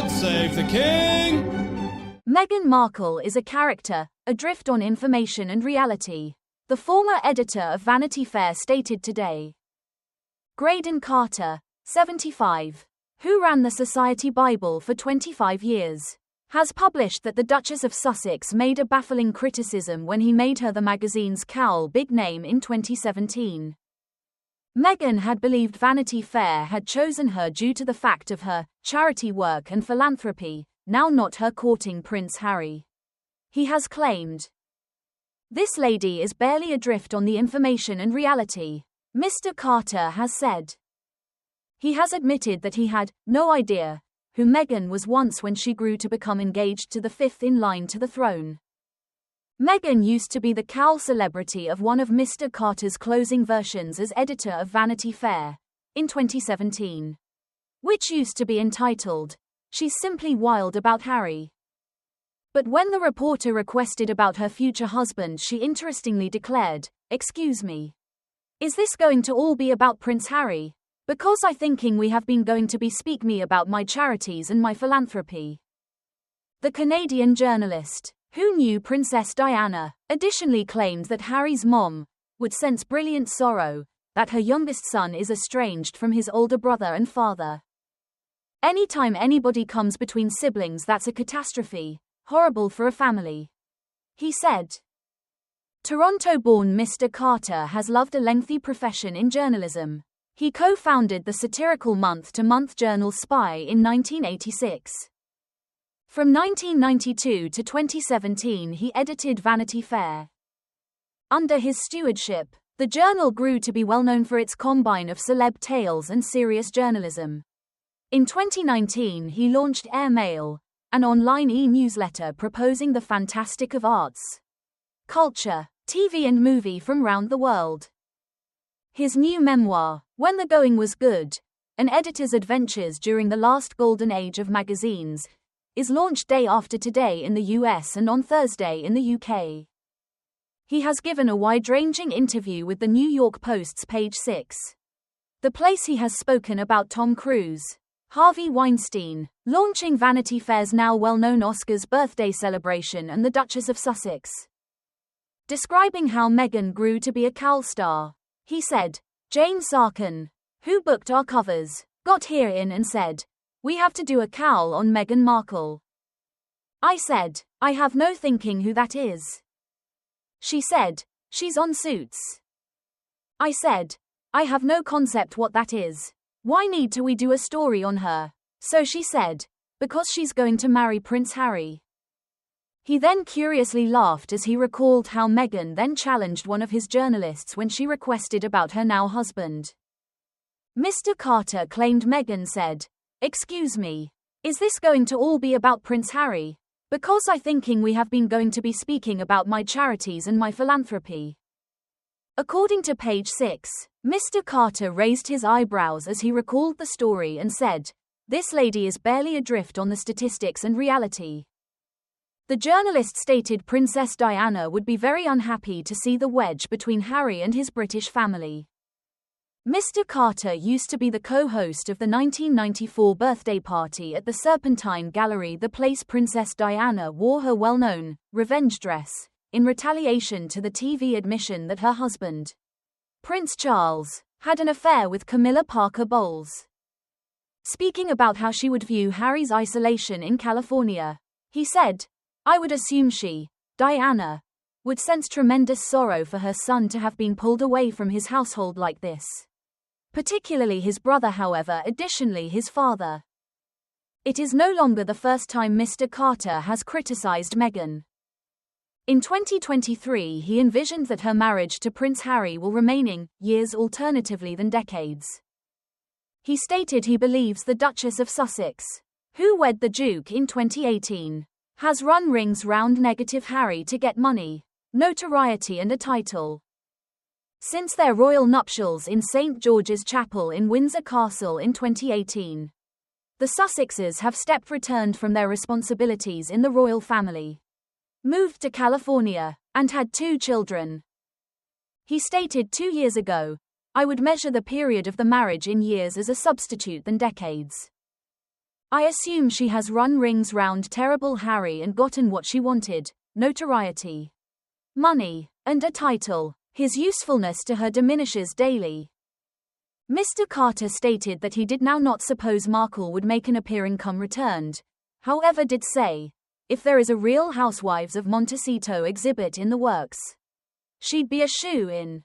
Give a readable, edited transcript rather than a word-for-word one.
God save the King! Meghan Markle is a character, adrift on information and reality, the former editor of Vanity Fair stated today. Graydon Carter, 75, who ran the Society Bible for 25 years, has published that the Duchess of Sussex made a baffling criticism when he made her the magazine's cowl big name in 2017. Meghan had believed Vanity Fair had chosen her due to the fact of her charity work and philanthropy, now not her courting Prince Harry. He has claimed, "This lady is barely adrift on the information and reality," Mr. Carter has said. He has admitted that he had no idea who Meghan was once when she grew to become engaged to the fifth in line to the throne. Meghan used to be the cowl celebrity of one of Mr. Carter's closing versions as editor of Vanity Fair, in 2017. Which used to be entitled, "She's Simply Wild About Harry." But when the reporter requested about her future husband, she interestingly declared, "Excuse me. Is this going to all be about Prince Harry? Because I thinking we have been going to be speak me about my charities and my philanthropy." The Canadian journalist, who knew Princess Diana, additionally claimed that Harry's mom would sense brilliant sorrow that her youngest son is estranged from his older brother and father. "Anytime anybody comes between siblings, that's a catastrophe, horrible for a family," he said. Toronto-born Mr. Carter has loved a lengthy profession in journalism. He co-founded the satirical month-to-month journal Spy in 1986. From 1992 to 2017 he edited Vanity Fair. Under his stewardship, the journal grew to be well known for its combine of celeb tales and serious journalism. In 2019 he launched Airmail, an online e-newsletter proposing the fantastic of arts, culture, TV and movie from round the world. His new memoir, When the Going Was Good, An Editor's Adventures During the Last Golden Age of Magazines, is launched day after today in the US and on Thursday in the UK. He has given a wide-ranging interview with the New York Post's Page 6. The place he has spoken about Tom Cruise, Harvey Weinstein, launching Vanity Fair's now well-known Oscars birthday celebration and the Duchess of Sussex. Describing how Meghan grew to be a cowl star, he said, "Jane Sarkin, who booked our covers, got here in and said, 'We have to do a cowl on Meghan Markle.' I said, 'I have no thinking who that is.' She said, 'She's on Suits.' I said, 'I have no concept what that is. Why need to we do a story on her?' So she said, 'Because she's going to marry Prince Harry.'" He then curiously laughed as he recalled how Meghan then challenged one of his journalists when she requested about her now husband. Mr. Carter claimed Meghan said, "Excuse me. Is this going to all be about Prince Harry? Because I thinking we have been going to be speaking about my charities and my philanthropy." According to Page 6, Mr. Carter raised his eyebrows as he recalled the story and said, "This lady is barely adrift on the statistics and reality." The journalist stated Princess Diana would be very unhappy to see the wedge between Harry and his British family. Mr. Carter used to be the co-host of the 1994 birthday party at the Serpentine Gallery, the place Princess Diana wore her well-known revenge dress, in retaliation to the TV admission that her husband, Prince Charles, had an affair with Camilla Parker Bowles. Speaking about how she would view Harry's isolation in California, he said, "I would assume she, Diana, would sense tremendous sorrow for her son to have been pulled away from his household like this. Particularly his brother, however, additionally his father." It is no longer the first time Mr. Carter has criticized Meghan. In 2023 he envisioned that her marriage to Prince Harry will remaining years alternatively than decades. He stated he believes the Duchess of Sussex, who wed the Duke in 2018, has run rings round negative Harry to get money, notoriety and a title. Since their royal nuptials in St. George's Chapel in Windsor Castle in 2018, the Sussexes have returned from their responsibilities in the royal family, moved to California, and had 2 children. He stated 2 years ago, "I would measure the period of the marriage in years as a substitute than decades." I assume she has run rings round terrible Harry and gotten what she wanted, notoriety, money, and a title. His usefulness to her diminishes daily. Mr. Carter stated that he did now not suppose Markle would make an appearing come returned, however did say, if there is a real Housewives of Montecito exhibit in the works, she'd be a shoo-in.